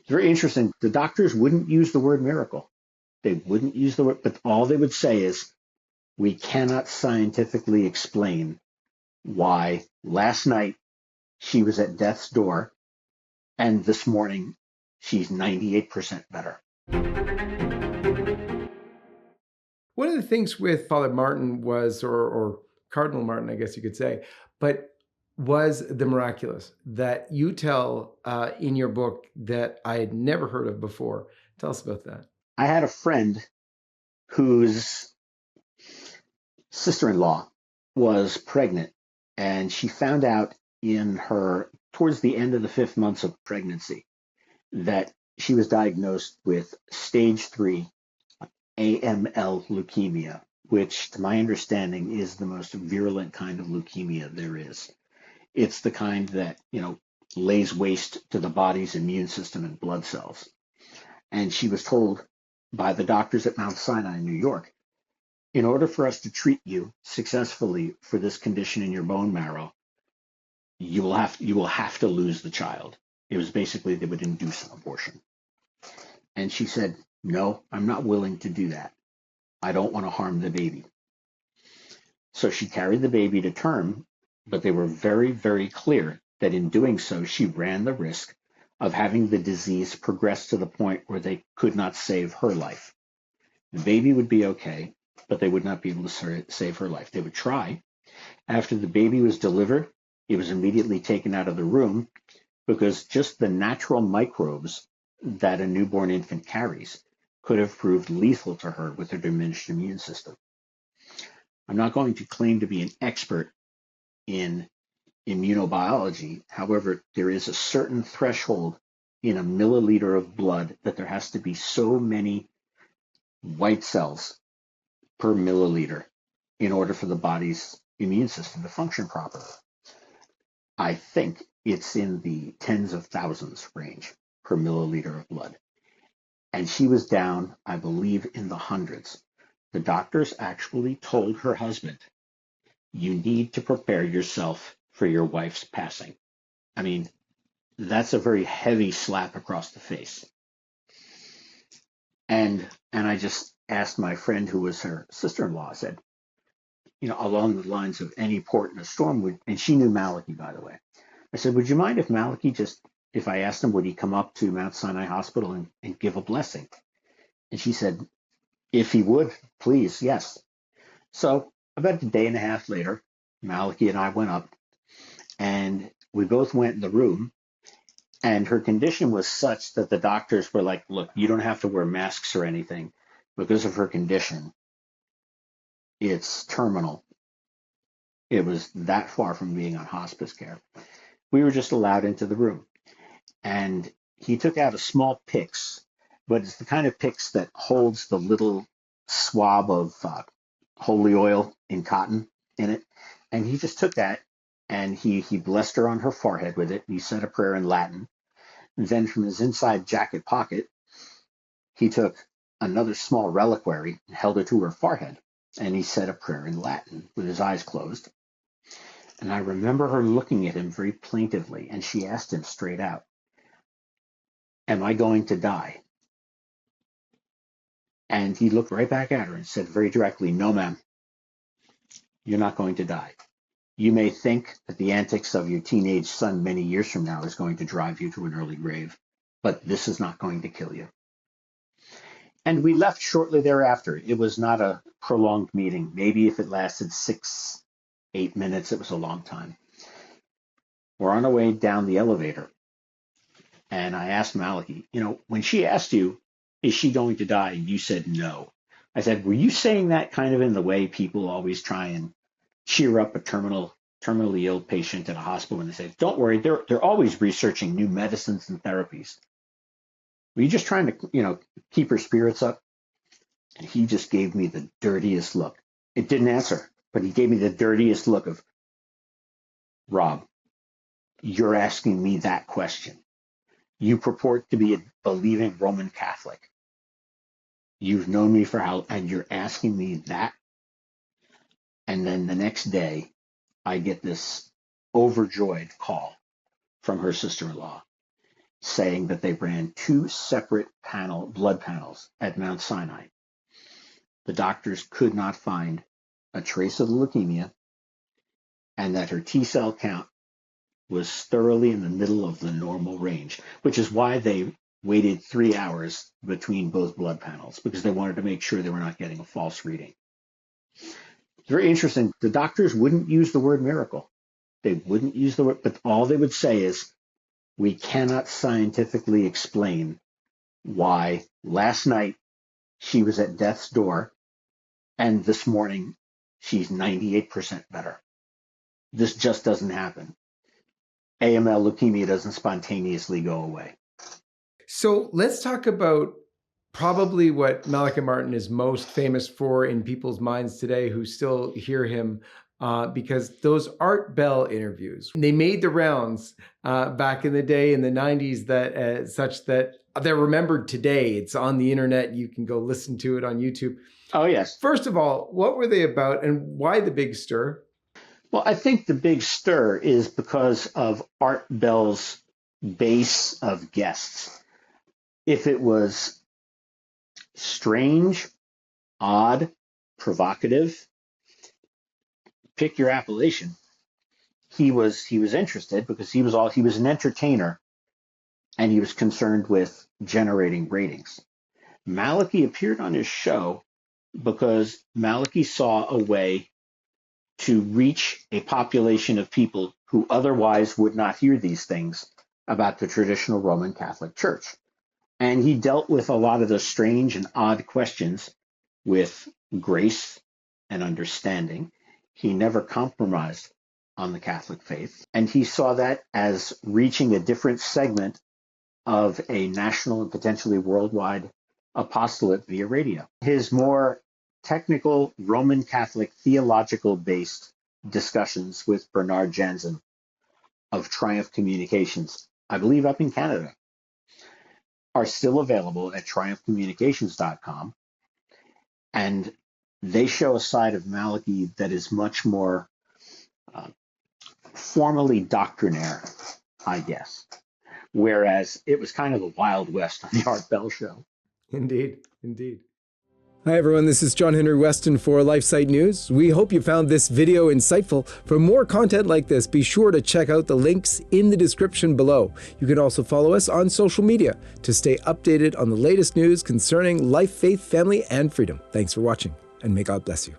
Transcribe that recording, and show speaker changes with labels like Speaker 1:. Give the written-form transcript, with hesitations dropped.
Speaker 1: very interesting. The doctors wouldn't use the word miracle. They wouldn't use the word, but all they would say is, we cannot scientifically explain why last night she was at death's door and this morning she's 98% better.
Speaker 2: One of the things with Father Martin was, or Cardinal Martin, I guess you could say, but was the miraculous that you tell in your book that I had never heard of before. Tell us about that.
Speaker 1: I had a friend whose sister-in-law was pregnant, and she found out towards the end of the 5th month of pregnancy that she was diagnosed with stage 3 AML leukemia, which to my understanding is the most virulent kind of leukemia there is. It's the kind that, lays waste to the body's immune system and blood cells. And she was told by the doctors at Mount Sinai in New York, in order for us to treat you successfully for this condition in your bone marrow, you will have to lose the child. It was basically they would induce an abortion. And she said, no, I'm not willing to do that. I don't want to harm the baby. So she carried the baby to term, but they were very, very clear that in doing so, she ran the risk of having the disease progress to the point where they could not save her life. The baby would be okay, but they would not be able to save her life. They would try. After the baby was delivered, it was immediately taken out of the room because just the natural microbes that a newborn infant carries could have proved lethal to her with her diminished immune system. I'm not going to claim to be an expert in immunobiology. However, there is a certain threshold in a milliliter of blood that there has to be so many white cells per milliliter in order for the body's immune system to function properly. I think it's in the tens of thousands range per milliliter of blood. And she was down, I believe, in the hundreds. The doctors actually told her husband, you need to prepare yourself for your wife's passing. I mean, that's a very heavy slap across the face. And I just asked my friend who was her sister-in-law, I said, along the lines of any port in a storm and she knew Malachi, by the way. I said, would you mind if Malachi if I asked him, would he come up to Mount Sinai Hospital and give a blessing? And she said, if he would, please, yes. So about a day and a half later, Malachi and I went up and we both went in the room, and her condition was such that the doctors were like, look, you don't have to wear masks or anything because of her condition. It's terminal. It was that far from being on hospice care. We were just allowed into the room. And he took out a small pyx, but it's the kind of pyx that holds the little swab of holy oil in cotton in it. And he just took that and he blessed her on her forehead with it. He said a prayer in Latin. And then from his inside jacket pocket, he took another small reliquary and held it to her forehead. And he said a prayer in Latin with his eyes closed. And I remember her looking at him very plaintively, and she asked him straight out, am I going to die? And he looked right back at her and said very directly, no, ma'am, you're not going to die. You may think that the antics of your teenage son many years from now is going to drive you to an early grave, but this is not going to kill you. And we left shortly thereafter. It was not a prolonged meeting. Maybe if it lasted 6-8 minutes, it was a long time. We're on our way down the elevator. And I asked Malachi, when she asked you, is she going to die? And you said no. I said, were you saying that kind of in the way people always try and cheer up a terminally ill patient at a hospital when they say, don't worry, they're always researching new medicines and therapies. Were you just trying to, keep her spirits up? And he just gave me the dirtiest look. It didn't answer, but he gave me the dirtiest look of, Rob, you're asking me that question. You purport to be a believing Roman Catholic. You've known me and you're asking me that? And then the next day, I get this overjoyed call from her sister-in-law saying that they ran two separate blood panels at Mount Sinai. The doctors could not find a trace of the leukemia, and that her T cell count was thoroughly in the middle of the normal range, which is why they waited 3 hours between both blood panels, because they wanted to make sure they were not getting a false reading. It's very interesting. The doctors wouldn't use the word miracle. They wouldn't use the word, but all they would say is, we cannot scientifically explain why last night she was at death's door and this morning she's 98% better. This just doesn't happen. AML leukemia doesn't spontaneously go away.
Speaker 2: So let's talk about probably what Malachi Martin is most famous for in people's minds today who still hear him, because those Art Bell interviews, they made the rounds back in the day in the 90s that such that they're remembered today. It's on the internet. You can go listen to it on YouTube.
Speaker 1: Oh, yes.
Speaker 2: First of all, what were they about and why the big stir?
Speaker 1: Well, I think the big stir is because of Art Bell's base of guests. If it was strange, odd, provocative, pick your appellation. He was interested because he was an entertainer, and he was concerned with generating ratings. Malachi appeared on his show because Malachi saw a way to reach a population of people who otherwise would not hear these things about the traditional Roman Catholic Church. And he dealt with a lot of the strange and odd questions with grace and understanding. He never compromised on the Catholic faith. And he saw that as reaching a different segment of a national and potentially worldwide apostolate via radio. His more technical Roman Catholic theological based discussions with Bernard Jansen of Triumph Communications, I believe up in Canada, are still available at triumphcommunications.com. And they show a side of Malachi that is much more formally doctrinaire, I guess. Whereas it was kind of the Wild West on the Art Bell show.
Speaker 2: Indeed, indeed.
Speaker 3: Hi everyone, this is John Henry Westen for LifeSite News. We hope you found this video insightful. For more content like this, be sure to check out the links in the description below. You can also follow us on social media to stay updated on the latest news concerning life, faith, family, and freedom. Thanks for watching, and may God bless you.